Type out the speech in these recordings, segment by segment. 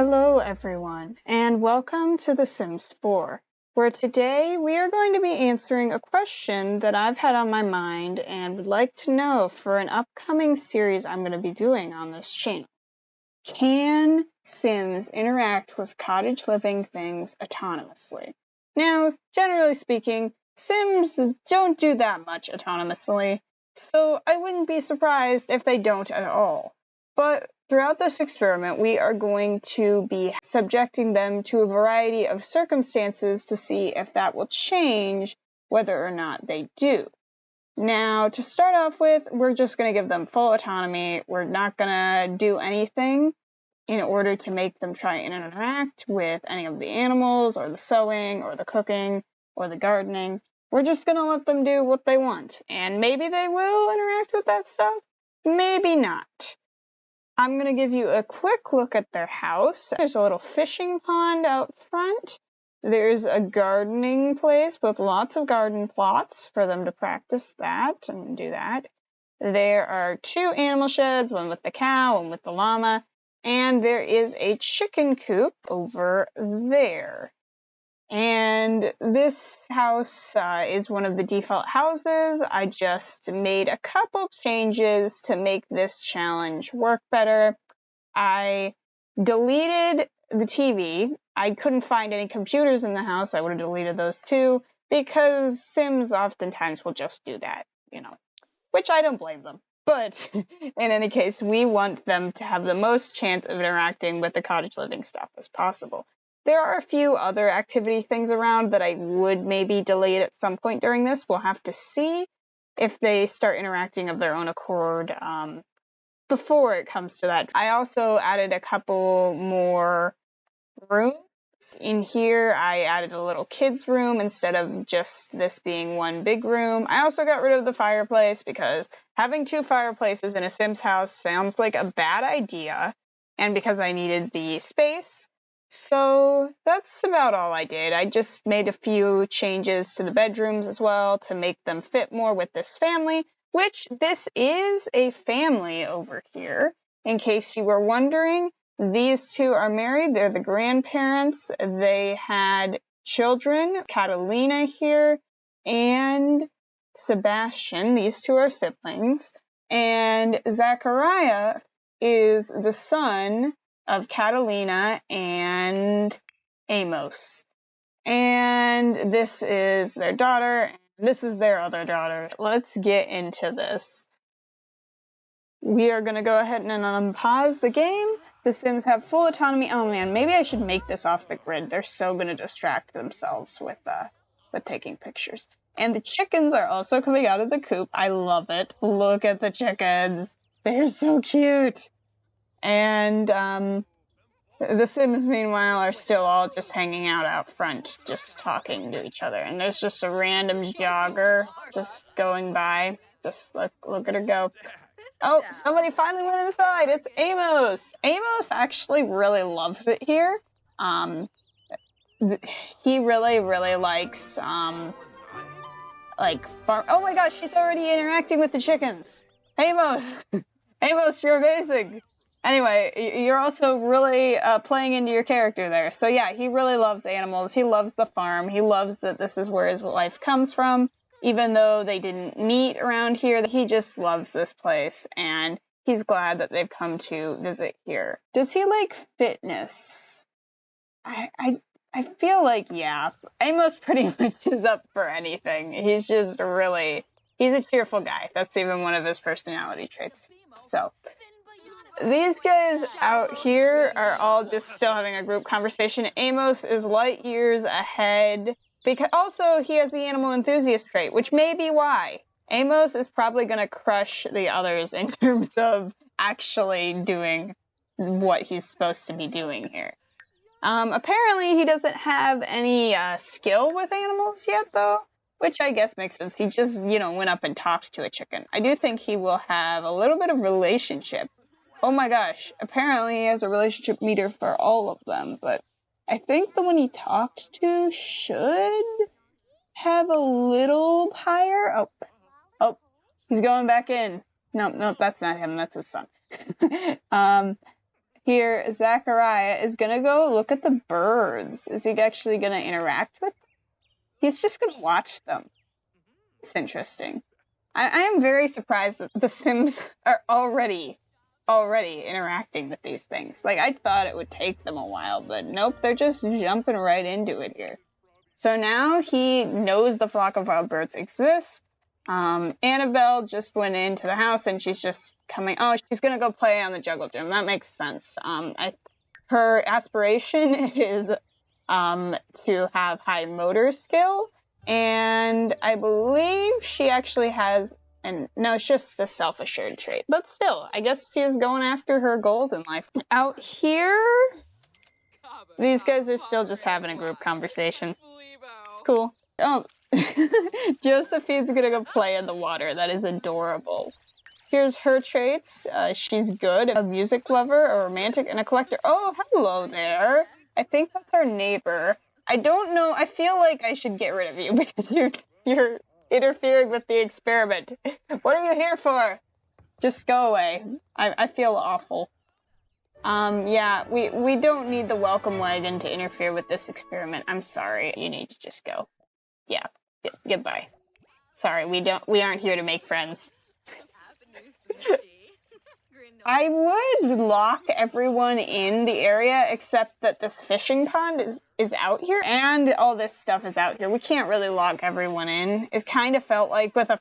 Hello everyone, and welcome to The Sims 4, where today we are going to be answering a question that I've had on my mind and would like to know for an upcoming series I'm going to be doing on this channel. Can Sims interact with cottage living things autonomously? Now, generally speaking, Sims don't do that much autonomously, so I wouldn't be surprised if they don't at all. But throughout this experiment, we are going to be subjecting them to a variety of circumstances to see if that will change whether or not they do. Now, to start off with, we're just going to give them full autonomy. We're not going to do anything in order to make them try and interact with any of the animals or the sewing or the cooking or the gardening. We're just going to let them do what they want. And maybe they will interact with that stuff, maybe not. I'm going to give you a quick look at their house. There's a little fishing pond out front. There's a gardening place with lots of garden plots for them to practice that and do that. There are 2 animal sheds, one with the cow, one with the llama, and there is a chicken coop over there. And this house is one of the default houses. I just made a couple changes to make this challenge work better. I deleted the TV. I couldn't find any computers in the house. I would have deleted those too, because Sims oftentimes will just do that, which I don't blame them. But in any case, we want them to have the most chance of interacting with the cottage living stuff as possible. There are a few other activity things around that I would maybe delete at some point during this. We'll have to see if they start interacting of their own accord before it comes to that. I also added a couple more rooms. In here, I added a little kids' room instead of just this being one big room. I also got rid of the fireplace because having 2 fireplaces in a Sims house sounds like a bad idea, and because I needed the space. So that's about all I did. I just made a few changes to the bedrooms as well to make them fit more with this family, which this is a family over here. In case you were wondering, these 2 are married. They're the grandparents. They had children, Catalina here and Sebastian. These 2 are siblings. And Zachariah is the son of Catalina and Amos. And this is their daughter, and this is their other daughter. Let's get into this. We are going to go ahead and unpause the game. The Sims have full autonomy. Oh man, maybe I should make this off the grid. They're so going to distract themselves with taking pictures. And the chickens are also coming out of the coop. I love it. Look at the chickens. They're so cute. And the Sims, meanwhile, are still all just hanging out front, just talking to each other. And there's just a random jogger just going by. Just look at her go. Oh, somebody finally went inside. It's Amos. Amos actually really loves it here. He really, really likes, farm. Oh my gosh, she's already interacting with the chickens. Amos! Amos, you're amazing! Anyway, you're also really playing into your character there. So yeah, he really loves animals. He loves the farm. He loves that this is where his life comes from. Even though they didn't meet around here, he just loves this place, and he's glad that they've come to visit here. Does he like fitness? I feel like, yeah. Amos pretty much is up for anything. He's just he's a cheerful guy. That's even one of his personality traits. So these guys out here are all just still having a group conversation. Amos is light years ahead. Because also, he has the animal enthusiast trait, which may be why. Amos is probably going to crush the others in terms of actually doing what he's supposed to be doing here. Apparently, he doesn't have any skill with animals yet, though, which I guess makes sense. He just, went up and talked to a chicken. I do think he will have a little bit of relationship. Oh my gosh, apparently he has a relationship meter for all of them, but I think the one he talked to should have a little higher. Oh, he's going back in. No, that's not him. That's his son. Here, Zachariah is gonna go look at the birds. Is he actually gonna interact with them? He's just gonna watch them. It's interesting. I am very surprised that the Sims are already interacting with these things. Like, I thought it would take them a while, but nope, they're just jumping right into it here. So now he knows the flock of wild birds exists. Annabelle just went into the house and she's just coming. Oh, she's gonna go play on the juggle gym. That makes sense. Her aspiration is to have high motor skill, and I believe she actually has. And no, it's just the self-assured trait. But still, I guess she's going after her goals in life. Out here, these guys are still just having a group conversation. It's cool. Oh, Josephine's gonna go play in the water. That is adorable. Here's her traits. She's good, a music lover, a romantic, and a collector. Oh, hello there. I think that's our neighbor. I don't know. I feel like I should get rid of you because you're interfering with the experiment. What are you here for? Just go away. I feel awful. Yeah, we don't need the welcome wagon to interfere with this experiment. I'm sorry. You need to just go. Yeah. Goodbye. Sorry, we aren't here to make friends. I would lock everyone in the area except that the fishing pond is out here and all this stuff is out here. We can't really lock everyone in. It kind of felt like with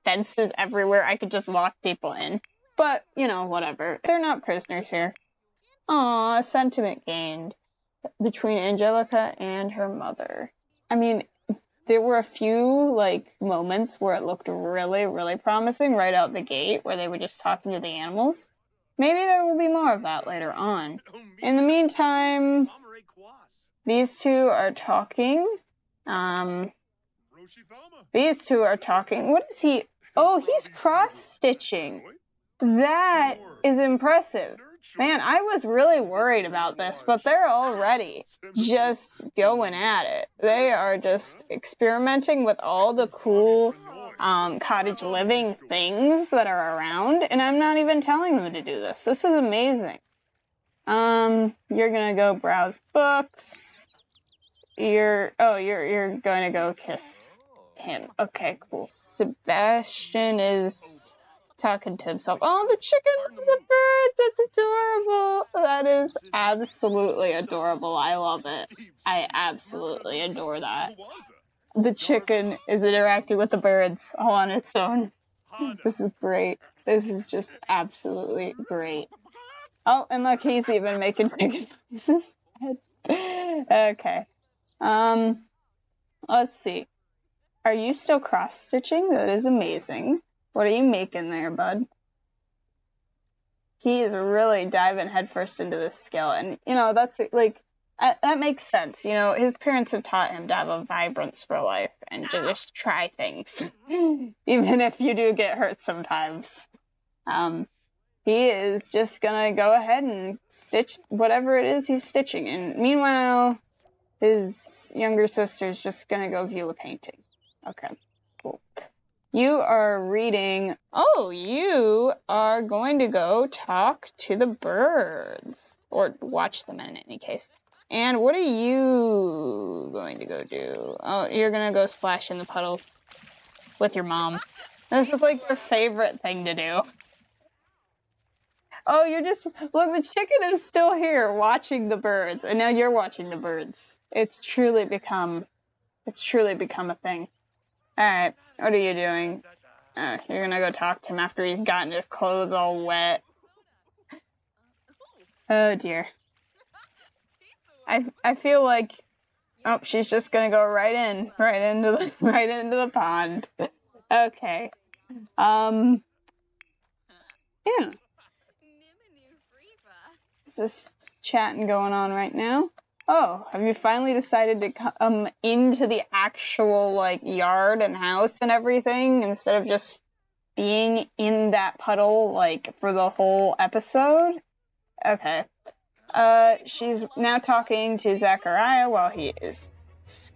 fences everywhere, I could just lock people in. But, you know, whatever. They're not prisoners here. Aw, sentiment gained between Angelica and her mother. I mean, there were a few, like, moments where it looked really, really promising right out the gate, where they were just talking to the animals. Maybe there will be more of that later on. In the meantime, these two are talking. These two are talking. What is he? Oh, he's cross-stitching. That is impressive. Man, I was really worried about this, but they're already just going at it. They are just experimenting with all the cool cottage living things that are around, and I'm not even telling them to do this. This is amazing. You're gonna go browse books. You're going to go kiss him. Okay, cool. Sebastian is talking to himself. Oh, the chickens and the birds! That's adorable! That is absolutely adorable. I love it. I absolutely adore that. The chicken is interacting with the birds all on its own. This is great. This is just absolutely great. Oh, and look, he's even making chicken noises. Okay. Let's see. Are you still cross-stitching? That is amazing. What are you making there, bud? He is really diving headfirst into this skill, and, you know, that's, like, that makes sense. You know, his parents have taught him to have a vibrance for life and to just try things, even if you do get hurt sometimes. He is just gonna go ahead and stitch whatever it is he's stitching, and meanwhile, his younger sister's just gonna go view a painting. Okay, cool. You are reading. Oh, you are going to go talk to the birds. Or watch them in any case. And what are you going to go do? Oh, you're going to go splash in the puddle with your mom. This is like their favorite thing to do. Oh, you're just... Look, the chicken is still here watching the birds. And now you're watching the birds. It's truly become a thing. Alright, what are you doing? You're gonna go talk to him after he's gotten his clothes all wet. Oh dear. I feel like... Oh, she's just gonna go right into the pond. Okay. Yeah. Is this chatting going on right now? Oh, have you finally decided to come into the actual, like, yard and house and everything instead of just being in that puddle, like, for the whole episode? Okay. She's now talking to Zachariah while he is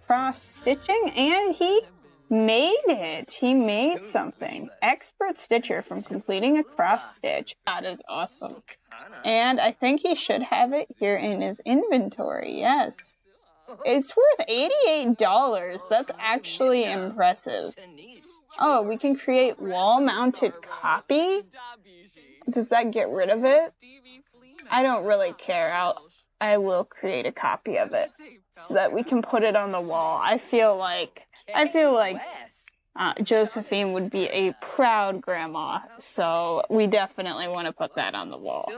cross-stitching, and he made it. He made something. Expert stitcher from completing a cross-stitch. That is awesome. And I think he should have it here in his inventory, yes. It's worth $88. That's actually impressive. Oh, we can create wall-mounted copy? Does that get rid of it? I don't really care. I will create a copy of it so that we can put it on the wall. I feel like Josephine would be a proud grandma, so we definitely want to put that on the wall.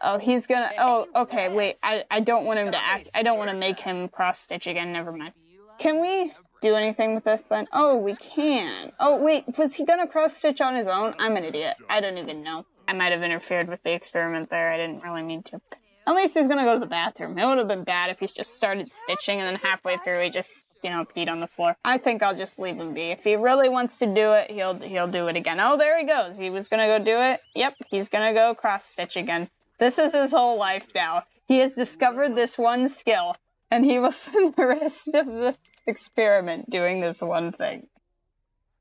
Oh, he's gonna. Oh, okay. Wait, I don't want him to act. I don't want to make him cross stitch again. Never mind. Can we do anything with this then? Oh, we can. Oh, wait. Was he gonna cross stitch on his own? I'm an idiot. I don't even know. I might have interfered with the experiment there. I didn't really mean to. At least he's gonna go to the bathroom. It would have been bad if he just started stitching and then halfway through he just, peed on the floor. I think I'll just leave him be. If he really wants to do it, he'll do it again. Oh, there he goes. He was gonna go do it. Yep, he's gonna go cross stitch again. This is his whole life now. He has discovered this one skill, and he will spend the rest of the experiment doing this one thing.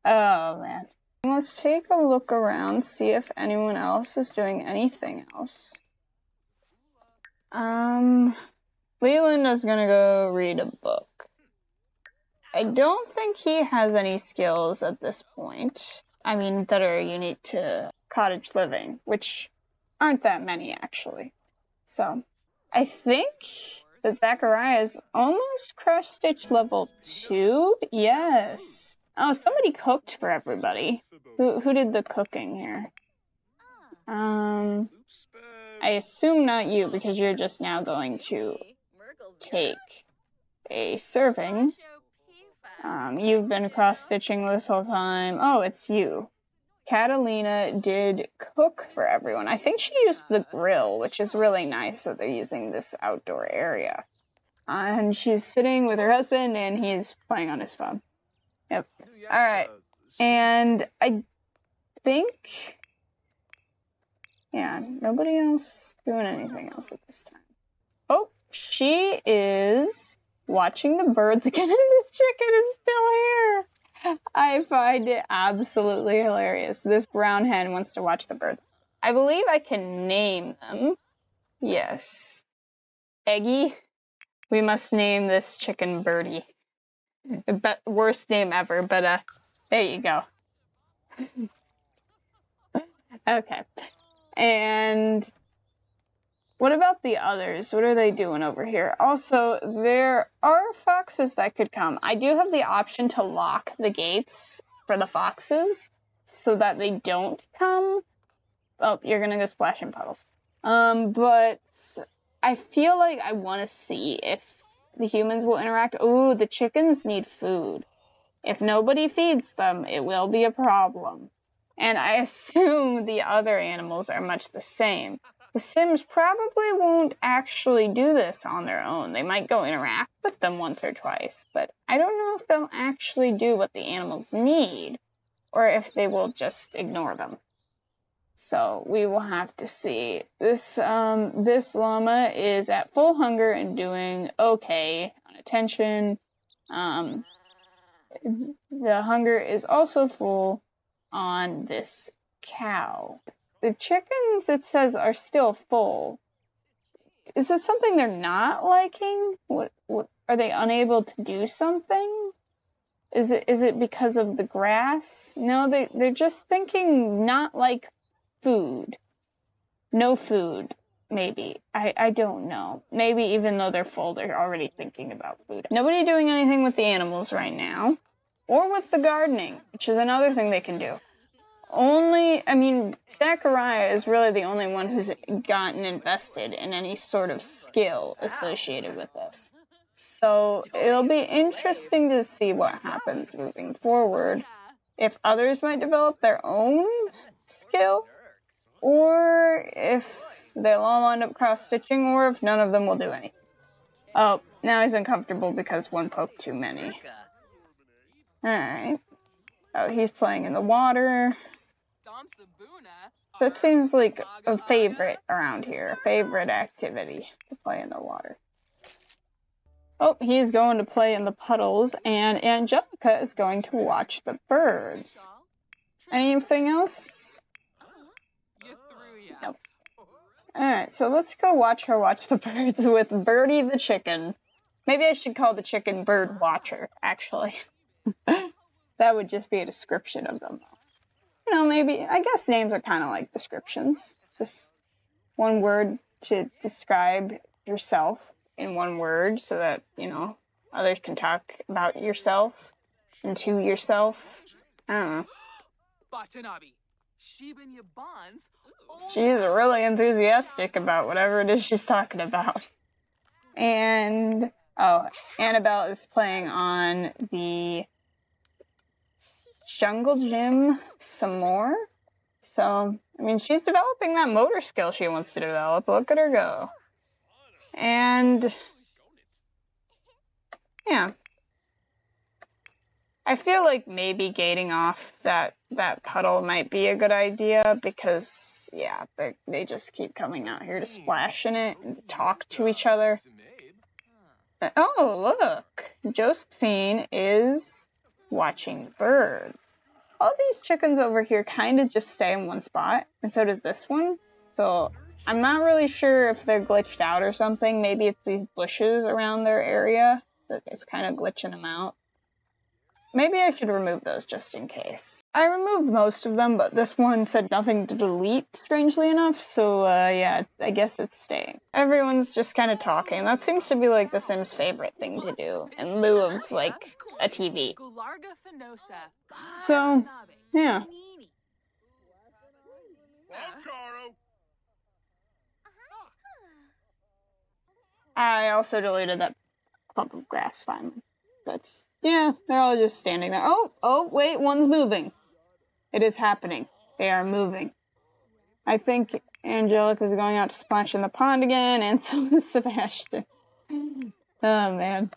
Oh, man. Let's take a look around, see if anyone else is doing anything else. Leland is gonna go read a book. I don't think he has any skills at this point. I mean, that are unique to Cottage Living, which aren't that many, actually. So, I think that Zachariah is almost cross-stitch level 2. Yes. Oh, somebody cooked for everybody. Who did the cooking here? I assume not you, because you're just now going to take a serving. You've been cross-stitching this whole time. Oh, it's you. Catalina did cook for everyone. I think she used the grill, which is really nice that they're using this outdoor area. And she's sitting with her husband, and he's playing on his phone. Yep. Alright. And I think... yeah, nobody else doing anything else at this time. Oh, she is watching the birds again, and this chicken is still here. I find it absolutely hilarious. This brown hen wants to watch the birds. I believe I can name them. Yes. Eggy. We must name this chicken Birdie. Worst name ever, but there you go. Okay. And what about the others? What are they doing over here? Also, there are foxes that could come. I do have the option to lock the gates for the foxes so that they don't come. Oh, you're gonna go splash in puddles. But I feel like I want to see if the humans will interact. Ooh, the chickens need food. If nobody feeds them, it will be a problem. And I assume the other animals are much the same. The Sims probably won't actually do this on their own. They might go interact with them once or twice, but I don't know if they'll actually do what the animals need, or if they will just ignore them. So we will have to see. This llama is at full hunger and doing okay on attention. The hunger is also full on this cow. The chickens, it says, are still full. Is it something they're not liking? What are they unable to do something? Is it because of the grass? No, they're just thinking not like food. No food, maybe. I don't know. Maybe even though they're full, they're already thinking about food. Nobody doing anything with the animals right now. Or with the gardening, which is another thing they can do. Zachariah is really the only one who's gotten invested in any sort of skill associated with this. So it'll be interesting to see what happens moving forward. If others might develop their own skill, or if they'll all end up cross-stitching, or if none of them will do anything. Oh, now he's uncomfortable because one poked too many. Alright. Oh, he's playing in the water. That seems like a favorite around here. A favorite activity to play in the water. Oh, he's going to play in the puddles, and Angelica is going to watch the birds. Anything else? Nope. Alright, so let's go watch her watch the birds with Birdie the chicken. Maybe I should call the chicken Bird Watcher, actually. That would just be a description of them. You know, maybe, I guess names are kind of like descriptions. Just one word to describe yourself in one word so that, you know, others can talk about yourself and to yourself. I don't know. She's really enthusiastic about whatever it is she's talking about. And, oh, Annabelle is playing on the jungle gym some more. So, I mean, she's developing that motor skill she wants to develop. Look at her go. And, yeah. I feel like maybe gating off that puddle might be a good idea because, yeah, they just keep coming out here to splash in it and talk to each other. Oh, look! Josephine is watching birds. All these chickens over here kind of just stay in one spot, and so does this one. So I'm not really sure if they're glitched out or something. Maybe it's these bushes around their area that it's kind of glitching them out. Maybe I should remove those just in case. I removed most of them, but this one said nothing to delete, strangely enough, so yeah, I guess it's staying. Everyone's just kind of talking. That seems to be like the Sims' favorite thing to do, in lieu of, like, a TV. So, yeah. I also deleted that clump of grass finally, but yeah, they're all just standing there. Oh, wait, one's moving. It is happening. They are moving. I think Angelica's going out to splash in the pond again, and so is Sebastian. Oh, man.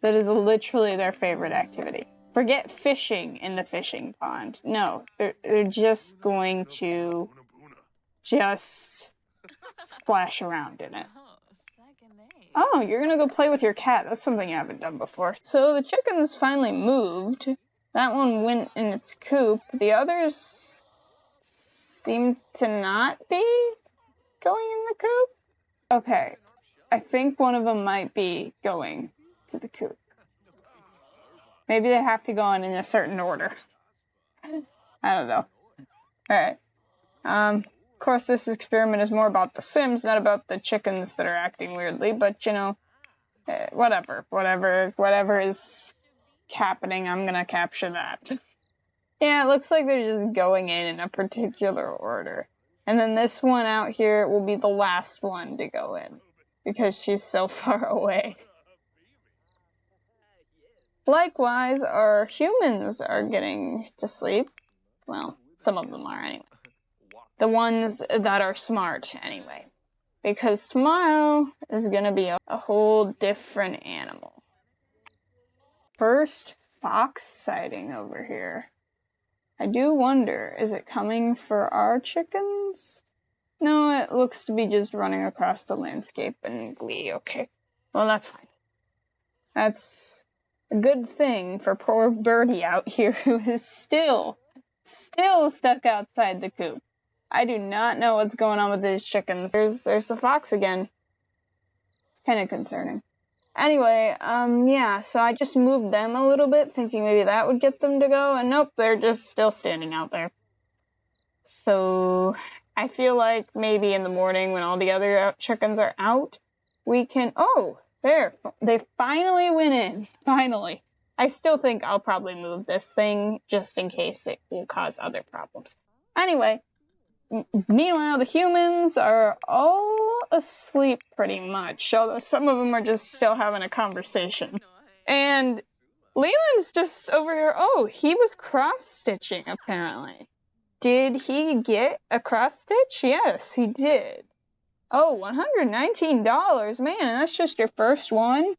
That is literally their favorite activity. Forget fishing in the fishing pond. No, they're just going to just splash around in it. Oh, you're gonna go play with your cat. That's something you haven't done before. So the chickens finally moved. That one went in its coop. The others seem to not be going in the coop. Okay, I think one of them might be going to the coop. Maybe they have to go in a certain order. I don't know. Alright. Of course, this experiment is more about the Sims, not about the chickens that are acting weirdly, but, you know, whatever is happening, I'm gonna capture that. Yeah, it looks like they're just going in a particular order. And then this one out here will be the last one to go in, because she's so far away. Likewise, our humans are getting to sleep. Well, some of them are anyway. The ones that are smart, anyway. Because tomorrow is going to be a whole different animal. First, fox sighting over here. I do wonder, is it coming for our chickens? No, it looks to be just running across the landscape in glee. Okay, well, that's fine. That's a good thing for poor Birdie out here who is still stuck outside the coop. I do not know what's going on with these chickens. There's the fox again. It's kind of concerning. Anyway, yeah, so I just moved them a little bit, thinking maybe that would get them to go, and nope, they're just still standing out there. So, I feel like maybe in the morning when all the other chickens are out, we can... Oh, there, they finally went in. Finally. I still think I'll probably move this thing, just in case it will cause other problems. Anyway... Meanwhile, the humans are all asleep pretty much, although some of them are just still having a conversation. And Leland's just over here. Oh, he was cross-stitching, apparently. Did he get a cross-stitch? Yes, he did. Oh, $119. Man, that's just your first one?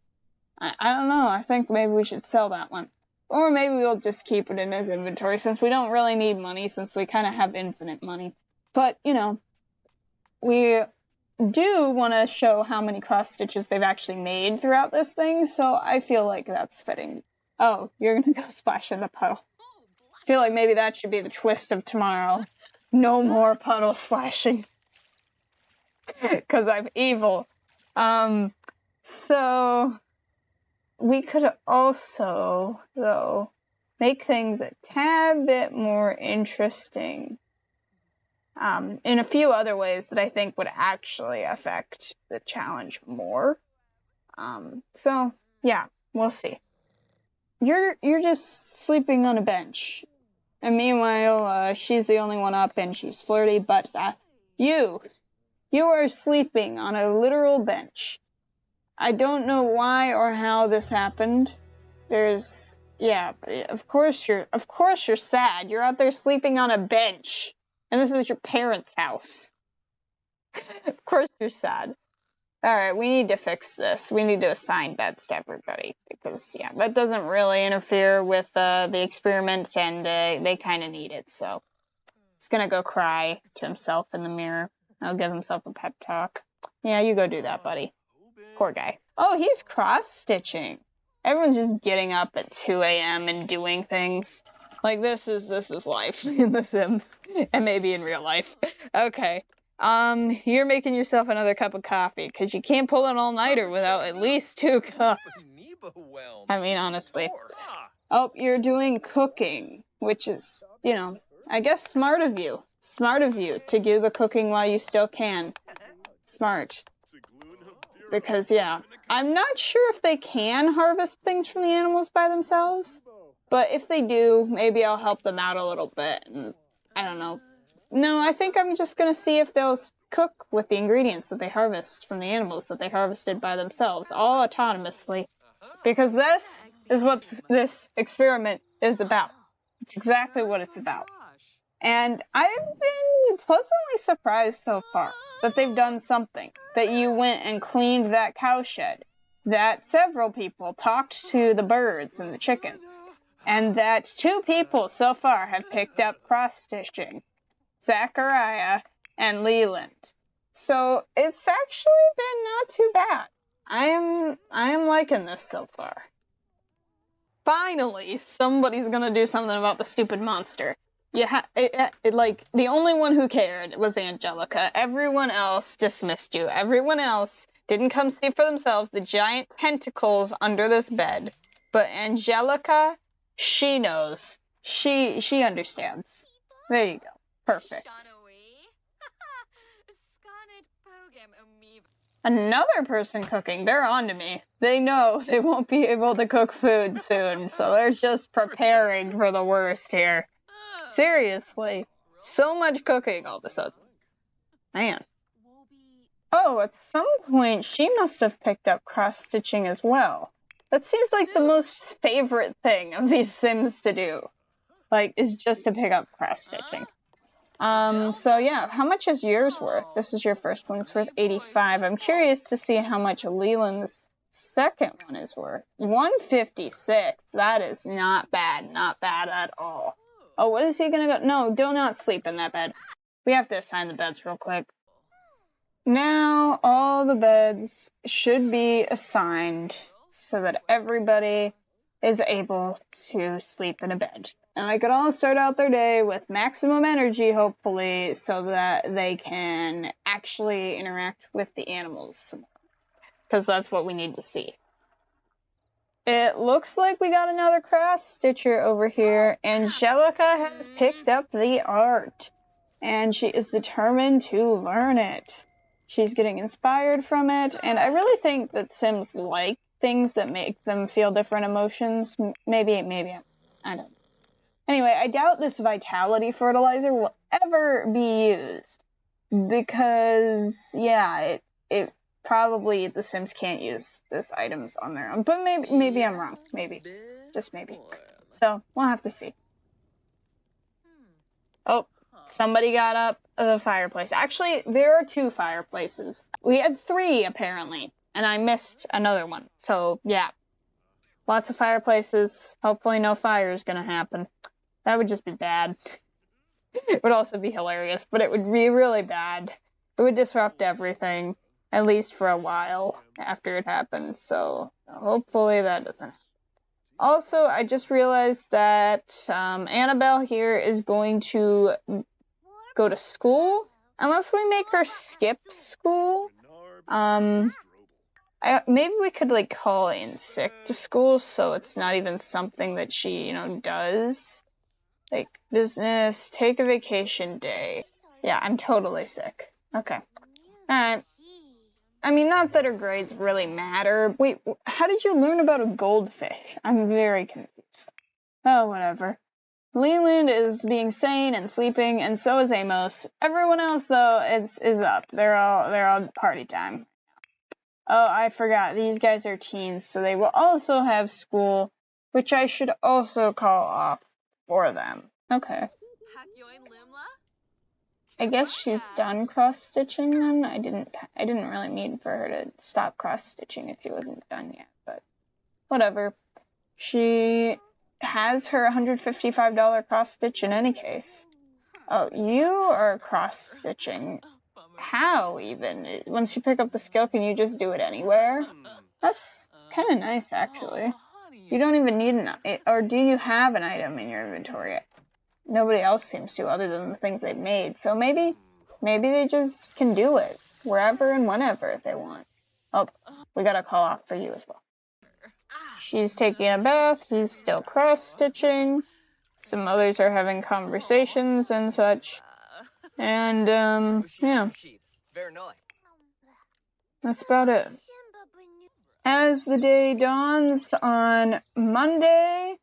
I don't know. I think maybe we should sell that one. Or maybe we'll just keep it in his inventory, since we don't really need money, since we kind of have infinite money. But, you know, we do want to show how many cross-stitches they've actually made throughout this thing, so I feel like that's fitting. Oh, you're going to go splash in the puddle. I feel like maybe that should be the twist of tomorrow. No more puddle splashing. because I'm evil. So we could also, though, make things a tad bit more interesting in a few other ways that I think would actually affect the challenge more. So yeah, we'll see. You're just sleeping on a bench, and meanwhile, she's the only one up, and she's flirty. But you are sleeping on a literal bench. I don't know why or how this happened. Of course you're sad. You're out there sleeping on a bench, and this is your parents' house. Of course you're sad. Alright, we need to fix this. We need to assign beds to everybody, because, that doesn't really interfere with the experiment, and they kind of need it, so. He's gonna go cry to himself in the mirror. I'll give himself a pep talk. Yeah, you go do that, buddy. Poor guy. Oh, he's cross-stitching. Everyone's just getting up at 2 a.m. and doing things. Like, this is life in The Sims, and maybe in real life. Okay. You're making yourself another cup of coffee, because you can't pull an all-nighter without at least 2 cups. I mean, honestly. Oh, you're doing cooking, which is, I guess smart of you. Smart of you to do the cooking while you still can. Smart. Because, I'm not sure if they can harvest things from the animals by themselves, but if they do, maybe I'll help them out a little bit, and I don't know. No, I think I'm just going to see if they'll cook with the ingredients that they harvest from the animals that they harvested by themselves, all autonomously. Because this is what this experiment is about. It's exactly what it's about. And I've been pleasantly surprised so far that they've done something. That you went and cleaned that cowshed. That several people talked to the birds and the chickens. And that 2 people so far have picked up cross-stitching. Zachariah and Leland. So it's actually been not too bad. I am liking this so far. Finally, somebody's gonna do something about the stupid monster. The only one who cared was Angelica. Everyone else dismissed you. Everyone else didn't come see for themselves the giant tentacles under this bed. But Angelica, she knows. She understands. There you go. Perfect. Another person cooking. They're on to me. They know they won't be able to cook food soon, so they're just preparing for the worst here. Seriously. So much cooking all of a sudden. Man. Oh, at some point, she must have picked up cross-stitching as well. That seems like the most favorite thing of these Sims to do. Is just to pick up cross-stitching. How much is yours worth? This is your first one. It's worth 85. I'm curious to see how much Leland's second one is worth. 156. That is not bad. Not bad at all. Oh, what is he gonna go? No, do not sleep in that bed. We have to assign the beds real quick. Now, all the beds should be assigned so that everybody is able to sleep in a bed. And they could all start out their day with maximum energy, hopefully, so that they can actually interact with the animals. Because that's what we need to see. It looks like we got another cross-stitcher over here. Angelica has picked up the art. And she is determined to learn it. She's getting inspired from it. And I really think that Sims like things that make them feel different emotions. Maybe, I don't know. Anyway, I doubt this vitality fertilizer will ever be used. Because, it probably the Sims can't use this items on their own. But maybe I'm wrong. Maybe. Just maybe. So, we'll have to see. Oh, somebody got up the fireplace. Actually, there are 2 fireplaces. We had 3, apparently. And I missed another one. So, yeah. Lots of fireplaces. Hopefully no fire is gonna happen. That would just be bad. It would also be hilarious, but it would be really bad. It would disrupt everything, at least for a while after it happens, so hopefully that doesn't happen. Also, I just realized that Annabelle here is going to go to school. Unless we make her skip school. Maybe we could, like, call in sick to school, so it's not even something that she, does. Like, business, take a vacation day. Yeah, I'm totally sick. Okay. Alright. I mean, not that her grades really matter. Wait, how did you learn about a goldfish? I'm very confused. Oh, whatever. Leland is being sane and sleeping, and so is Amos. Everyone else, though, is up. They're all party time. Oh, I forgot. These guys are teens, so they will also have school, which I should also call off for them. Okay. I guess she's done cross-stitching then. I didn't really mean for her to stop cross-stitching if she wasn't done yet, but whatever. She has her $155 cross-stitch in any case. Oh, you are cross-stitching. How, even? Once you pick up the skill, can you just do it anywhere? That's kind of nice, actually. You don't even need or do you have an item in your inventory? Nobody else seems to, other than the things they've made. So maybe they just can do it wherever and whenever they want. Oh, we gotta call off for you as well. She's taking a bath. He's still cross-stitching. Some others are having conversations and such. And, yeah. That's about it. As the day dawns on Monday,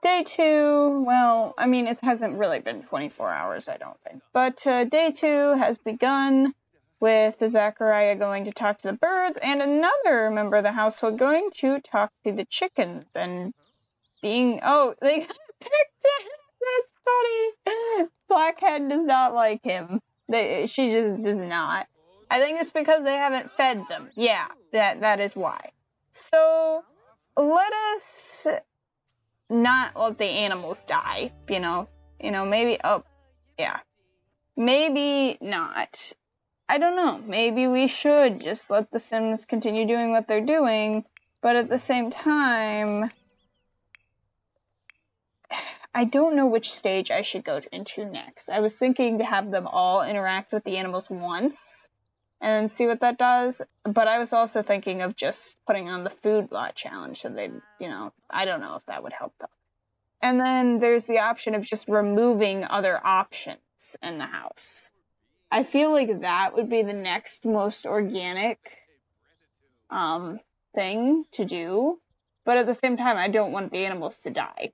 day 2, well, I mean, it hasn't really been 24 hours, I don't think. But day 2 has begun with Zachariah going to talk to the birds and another member of the household going to talk to the chickens and being, they got picked him. That's funny. Blackhead does not like him. She just does not. I think it's because they haven't fed them. Yeah, that is why. So, let us not let the animals die, maybe, maybe not. I don't know, maybe we should just let the Sims continue doing what they're doing, but at the same time, I don't know which stage I should go into next. I was thinking to have them all interact with the animals once, and see what that does. But I was also thinking of just putting on the food lot challenge so they'd, I don't know if that would help them. And then there's the option of just removing other options in the house. I feel like that would be the next most organic thing to do. But at the same time, I don't want the animals to die.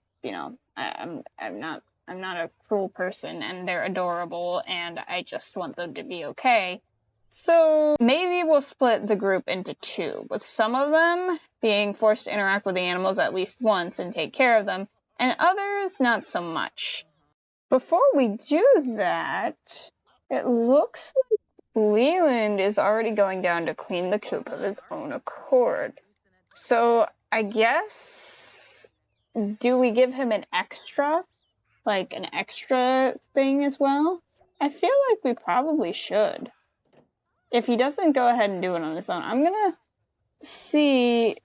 I'm not a cruel person, and they're adorable, and I just want them to be okay. So maybe we'll split the group into 2, with some of them being forced to interact with the animals at least once and take care of them, and others not so much. Before we do that, it looks like Leland is already going down to clean the coop of his own accord. So I guess, do we give him an extra thing as well? I feel like we probably should. If he doesn't go ahead and do it on his own, I'm gonna see.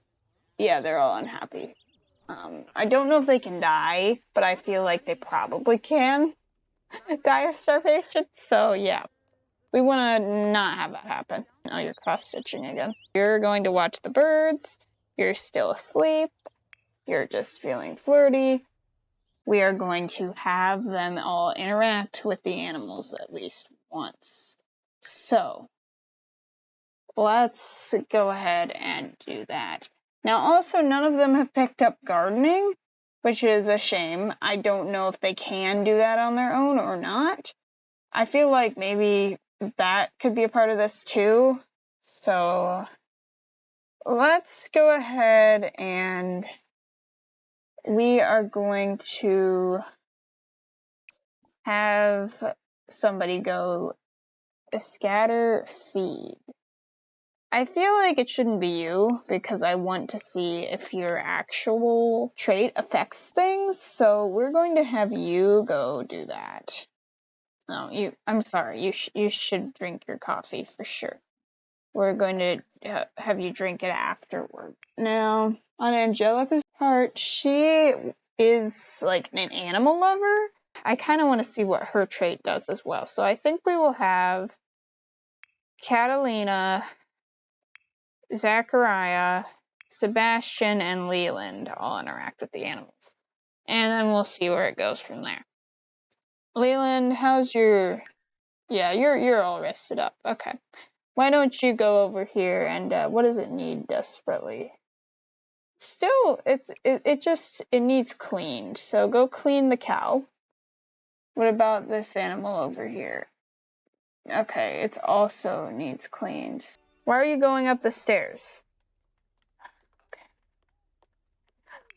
Yeah, they're all unhappy. I don't know if they can die, but I feel like they probably can die of starvation. So yeah, we want to not have that happen. Oh, you're cross-stitching again. You're going to watch the birds. You're still asleep. You're just feeling flirty. We are going to have them all interact with the animals at least once. So let's go ahead and do that. Now, also, none of them have picked up gardening, which is a shame. I don't know if they can do that on their own or not. I feel like maybe that could be a part of this too. So let's go ahead and we are going to have somebody go scatter feed. I feel like it shouldn't be you, because I want to see if your actual trait affects things, so we're going to have you go do that. Oh, I'm sorry, you should drink your coffee for sure. We're going to have you drink it afterward. Now, on Angelica's part, she is like an animal lover. I kind of want to see what her trait does as well, so I think we will have Catalina, Zachariah, Sebastian, and Leland all interact with the animals. And then we'll see where it goes from there. Leland, how's your... Yeah, you're all rested up. Okay. Why don't you go over here and what does it need desperately? Still, it needs cleaned. So go clean the cow. What about this animal over here? Okay, it also needs cleaned. Why are you going up the stairs? Okay.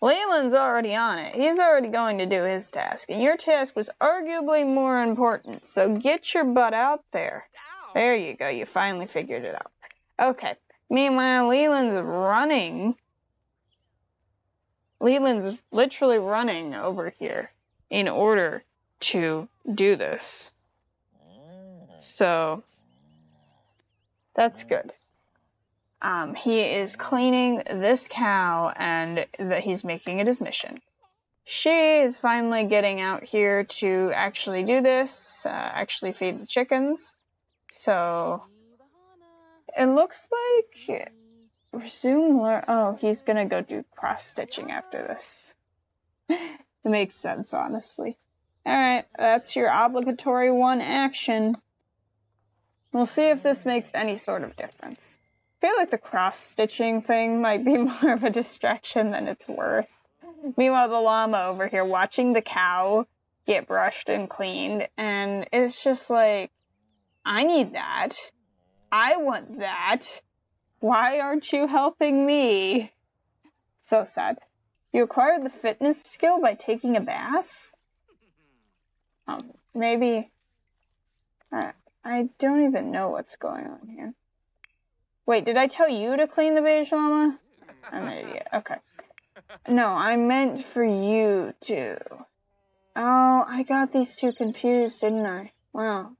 Leland's already on it. He's already going to do his task, and your task was arguably more important. So get your butt out there. There you go. You finally figured it out. Okay. Meanwhile, Leland's running. Leland's literally running over here in order to do this. So, that's good. He is cleaning this cow and that he's making it his mission. She is finally getting out here to actually do this, actually feed the chickens. So, it looks like... Resume learn. Oh, he's gonna go do cross-stitching after this. It makes sense, honestly. Alright, that's your obligatory one action. We'll see if this makes any sort of difference. I feel like the cross-stitching thing might be more of a distraction than it's worth. Meanwhile, the llama over here watching the cow get brushed and cleaned, and it's just like, I need that. I want that. Why aren't you helping me? So sad. You acquired the fitness skill by taking a bath? Maybe... I don't even know what's going on here. Wait, did I tell you to clean the beige llama? I'm an idiot. Okay. No, I meant for you to. Oh, I got these two confused, didn't I? Wow.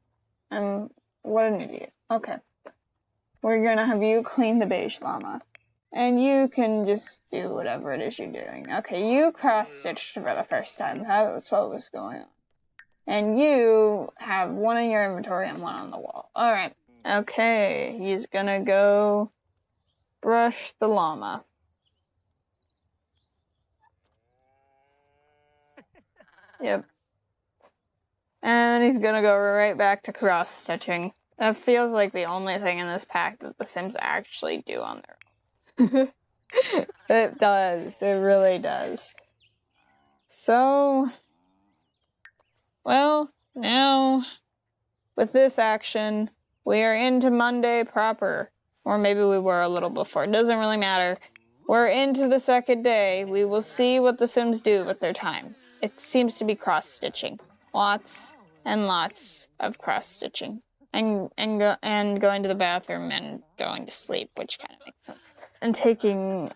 What an idiot. Okay. We're gonna have you clean the beige llama. And you can just do whatever it is you're doing. Okay, you cross-stitched for the first time. That's what was going on. And you have one in your inventory and one on the wall. Alright. Okay, he's gonna go brush the llama. Yep. And he's gonna go right back to cross-stitching. That feels like the only thing in this pack that the Sims actually do on their own. It does. It really does. So, well, now, with this action, we are into Monday proper. Or maybe we were a little before. It doesn't really matter. We're into the second day. We will see what the Sims do with their time. It seems to be cross-stitching. Lots and lots of cross-stitching. And going to the bathroom and going to sleep, which kind of makes sense. And taking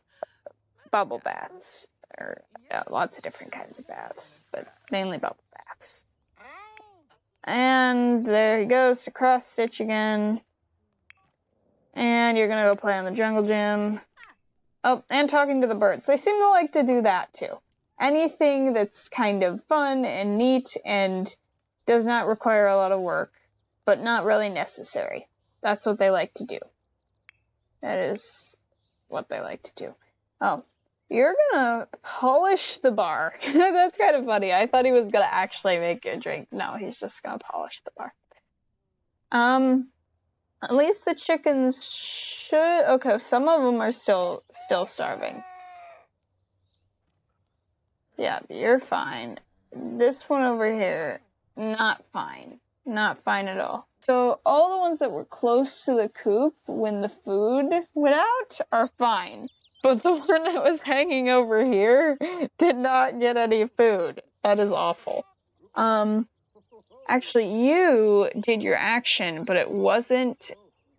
bubble baths. Or lots of different kinds of baths, but mainly bubble baths. And there he goes to cross-stitch again. And you're going to go play on the jungle gym. Oh, and talking to the birds. They seem to like to do that, too. Anything that's kind of fun and neat and does not require a lot of work, but not really necessary. That's what they like to do. That is what they like to do. Oh, you're gonna polish the bar. That's kind of funny. I thought he was gonna actually make you a drink. No, he's just gonna polish the bar. At least the chickens should... Okay, some of them are still starving. Yeah, you're fine. This one over here, not fine. Not fine at all. So all the ones that were close to the coop when the food went out are fine. But the one that was hanging over here did not get any food. That is awful. Actually, you did your action, but it wasn't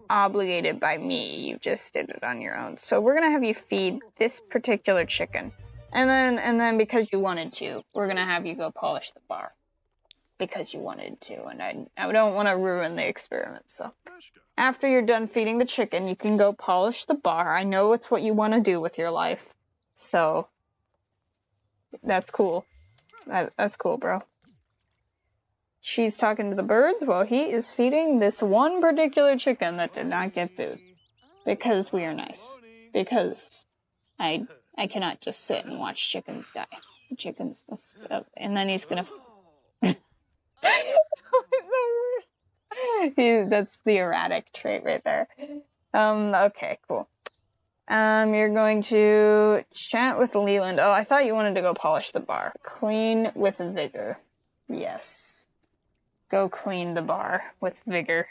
obligated by me. You just did it on your own. So we're gonna have you feed this particular chicken. And then because you wanted to, we're gonna have you go polish the bar. Because you wanted to, and I don't want to ruin the experiment, so. After you're done feeding the chicken, you can go polish the bar. I know it's what you want to do with your life, so – that's cool. That's cool, bro. she's talking to the birds while he is feeding this one particular chicken that did not get food. Because we are nice. Because I cannot just sit and watch chickens die. Chickens must... and then he's gonna... That's the erratic trait right there. Okay, cool. You're going to chat with Leland. Oh, I thought you wanted to go polish the bar. Clean with vigor. Yes. Go clean the bar with vigor.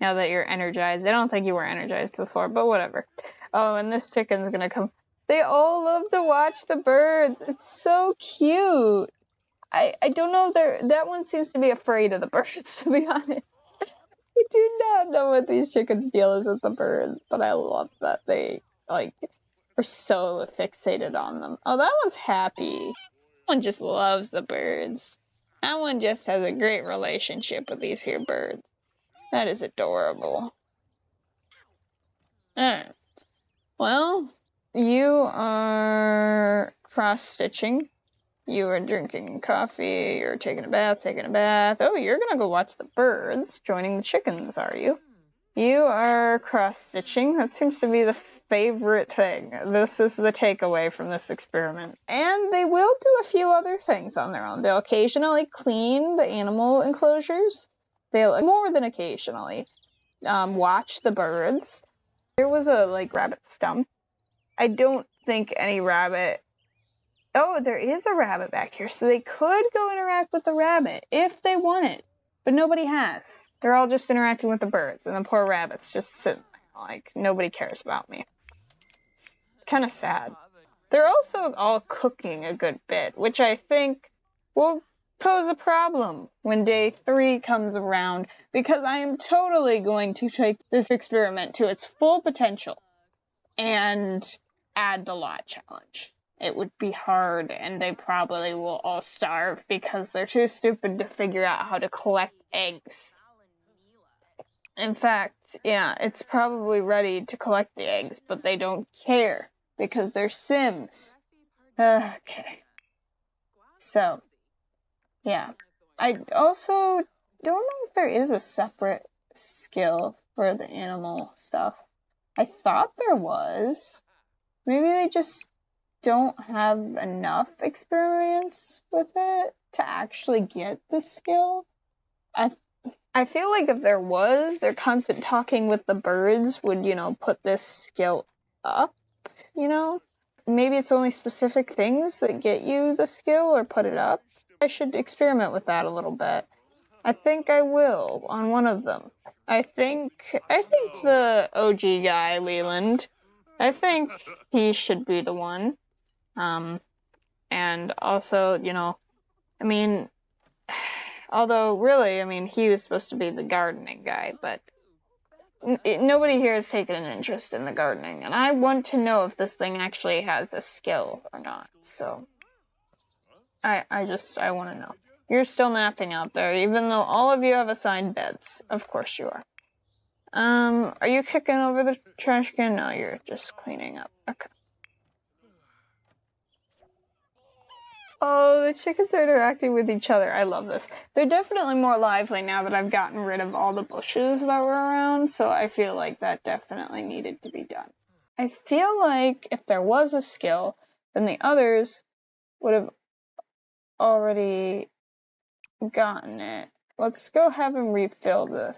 Now that you're energized. I don't think you were energized before, but whatever. Oh, and this chicken's gonna come. They all love to watch the birds. It's so cute. I don't know if that one seems to be afraid of the birds, to be honest. I do not know what these chickens' deal is with the birds, but I love that they, are so fixated on them. Oh, that one's happy. That one just loves the birds. That one just has a great relationship with these here birds. That is adorable. Alright. Well, you are cross-stitching. You are drinking coffee, you're taking a bath. Oh, you're gonna go watch the birds, joining the chickens, are you? You are cross-stitching. That seems to be the favorite thing. This is the takeaway from this experiment. And they will do a few other things on their own. They'll occasionally clean the animal enclosures. They'll, more than occasionally, watch the birds. There was a, rabbit stump. I don't think any rabbit... Oh, there is a rabbit back here, so they could go interact with the rabbit if they wanted, but nobody has. They're all just interacting with the birds, and the poor rabbit's just sitting there, nobody cares about me. It's kind of sad. They're also all cooking a good bit, which I think will pose a problem when day 3 comes around, because I am totally going to take this experiment to its full potential and add the lot challenge. It would be hard, and they probably will all starve because they're too stupid to figure out how to collect eggs. In fact, yeah, it's probably ready to collect the eggs, but they don't care because they're Sims. Okay. So, yeah. I also don't know if there is a separate skill for the animal stuff. I thought there was. Maybe they just don't have enough experience with it to actually get the skill. I feel like if there was, their constant talking with the birds would, put this skill up, Maybe it's only specific things that get you the skill or put it up. I should experiment with that a little bit. I think I will on one of them. I think the OG guy, Leland, I think he should be the one. And also, although really, he was supposed to be the gardening guy, but nobody here has taken an interest in the gardening, and I want to know if this thing actually has a skill or not, so I want to know. You're still napping out there, even though all of you have assigned beds. Of course you are. Are you kicking over the trash can? No, you're just cleaning up. Okay. Oh, the chickens are interacting with each other. I love this. They're definitely more lively now that I've gotten rid of all the bushes that were around, so I feel like that definitely needed to be done. I feel like if there was a skill, then the others would have already gotten it. Let's go have him refill the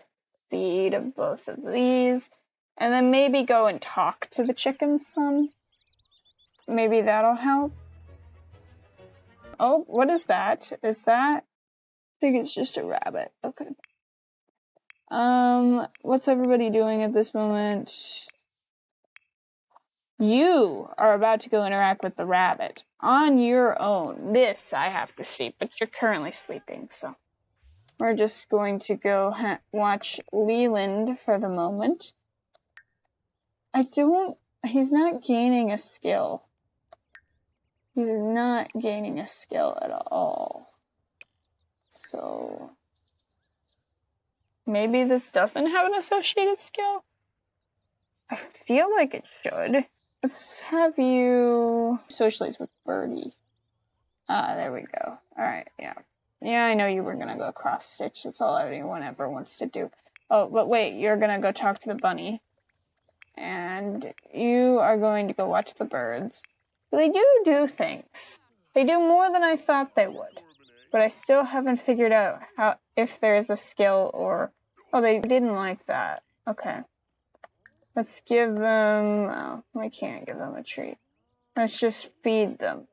feed of both of these, and then maybe go and talk to the chickens some. Maybe that'll help. Oh, what is that? Is that? I think it's just a rabbit. Okay. What's everybody doing at this moment? You are about to go interact with the rabbit on your own. This I have to see, but you're currently sleeping, so we're just going to go watch Leland for the moment. He's not gaining a skill. He's not gaining a skill at all. So maybe this doesn't have an associated skill? I feel like it should. Let's have you socialize with Birdie. There we go. Alright, yeah. Yeah, I know you were gonna go cross-stitch. That's all anyone ever wants to do. Oh, but wait, you're gonna go talk to the bunny. And you are going to go watch the birds. They do things. They do more than I thought they would. But I still haven't figured out if there's a skill or... Oh, they didn't like that. Okay. Let's give them... Oh, we can't give them a treat. Let's just feed them.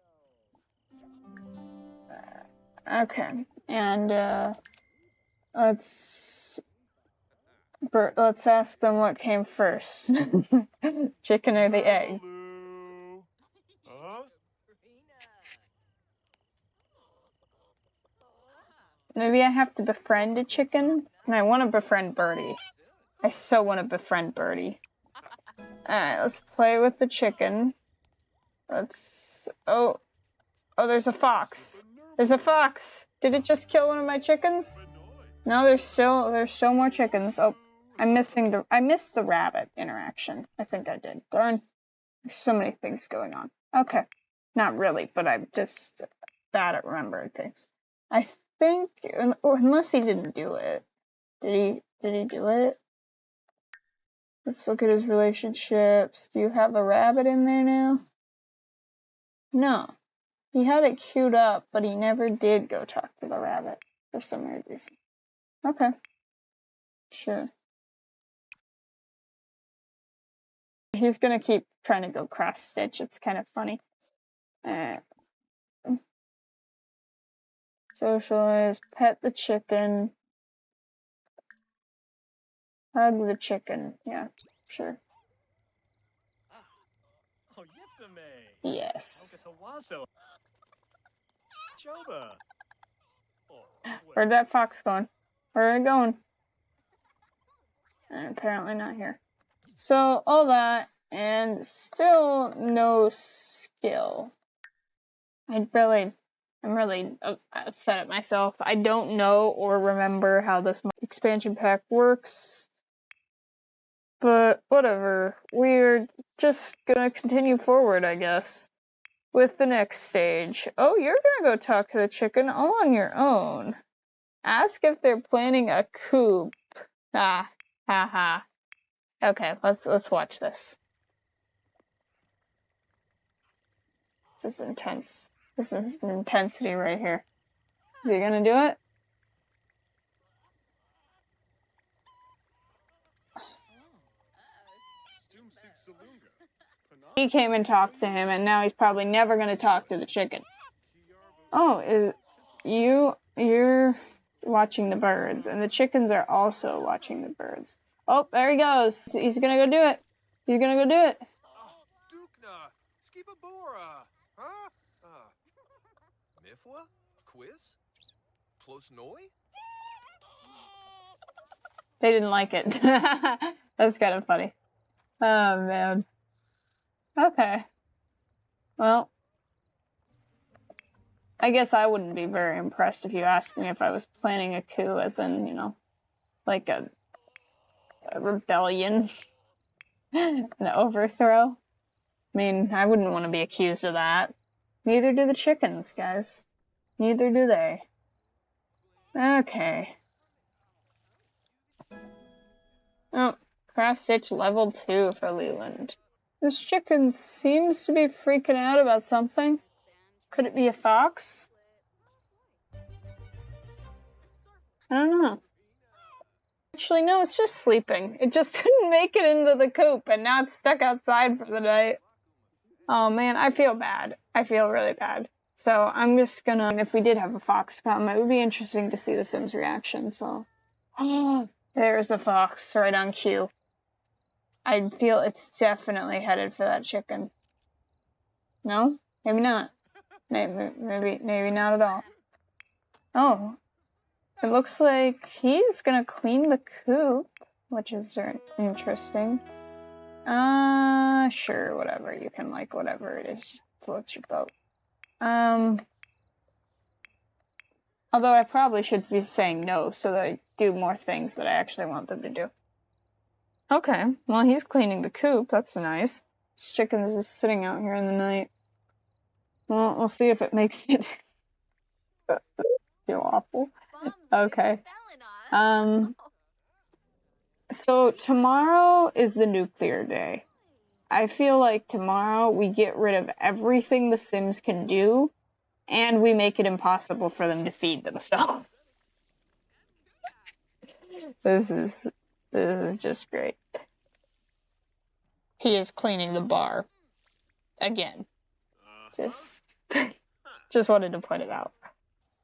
Okay. And, let's ask them what came first. Chicken or the egg? Maybe I have to befriend a chicken? And I want to befriend Birdie. I so want to befriend Birdie. Alright, let's play with the chicken. Oh, there's a fox. There's a fox! Did it just kill one of my chickens? No, there's still more chickens. Oh, I missed the rabbit interaction. I think I did. Darn. There's so many things going on. Okay. Not really, but I'm just bad at remembering things. I think, unless he didn't do it. Did he do it? Let's look at his relationships. Do you have a rabbit in there now? No. He had it queued up, but he never did go talk to the rabbit for some weird reason. Okay. Sure. He's gonna keep trying to go cross-stitch. It's kind of funny. Socialize, pet the chicken. Hug the chicken. Yeah, sure. Yes. Where'd that fox going? Where are they going? And apparently not here. So, all that, and still no skill. I'm really upset at myself. I don't know or remember how this expansion pack works. But whatever. We're just gonna continue forward, I guess, with the next stage. Oh, you're gonna go talk to the chicken all on your own. Ask if they're planning a coup. Ah, haha. Okay, let's watch this. This is intense. This is an intensity right here. Is he gonna do it? He came and talked to him, and now he's probably never gonna talk to the chicken. Oh, you're watching the birds, and the chickens are also watching the birds. Oh, there he goes. He's gonna go do it. He's gonna go do it. They didn't like it. That's kind of funny. Oh, man. Okay. Well, I guess I wouldn't be very impressed if you asked me if I was planning a coup, as in, like a rebellion, an overthrow. I mean, I wouldn't want to be accused of that. Neither do the chickens, guys. Neither do they. Okay. Oh, cross-stitch level 2 for Leland. This chicken seems to be freaking out about something. Could it be a fox? I don't know. Actually, no, it's just sleeping. It just didn't make it into the coop, and now it's stuck outside for the night. Oh man, I feel bad. I feel really bad. So I'm just gonna, if we did have a fox come, it would be interesting to see the Sims' reaction, so. There's a fox right on cue. I feel it's definitely headed for that chicken. No? Maybe not. Maybe not at all. Oh. It looks like he's gonna clean the coop, which is interesting. Sure, whatever. You can like whatever it is floats your boat. Although I probably should be saying no so that I do more things that I actually want them to do. Okay, well he's cleaning the coop, that's nice. This chicken's just sitting out here in the night. Well, we'll see if it makes it. Feel awful. Okay. So tomorrow is the nuclear day. I feel like tomorrow we get rid of everything the Sims can do, and we make it impossible for them to feed themselves. This is just great. He is cleaning the bar. Again. Just wanted to point it out.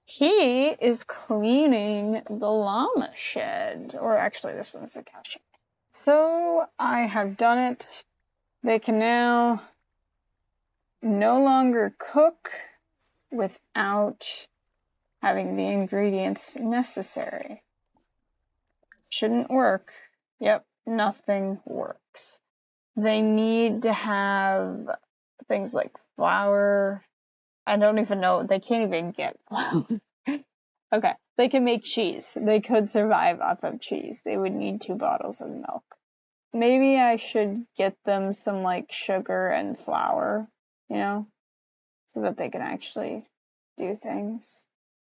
He is cleaning the llama shed. Or actually, this one's the cow shed. So, I have done it. They can now no longer cook without having the ingredients necessary. Shouldn't work. Yep, nothing works. They need to have things like flour. I don't even know. They can't even get flour. Okay, they can make cheese. They could survive off of cheese. They would need 2 bottles of milk. Maybe I should get them some, like, sugar and flour, you know, so that they can actually do things.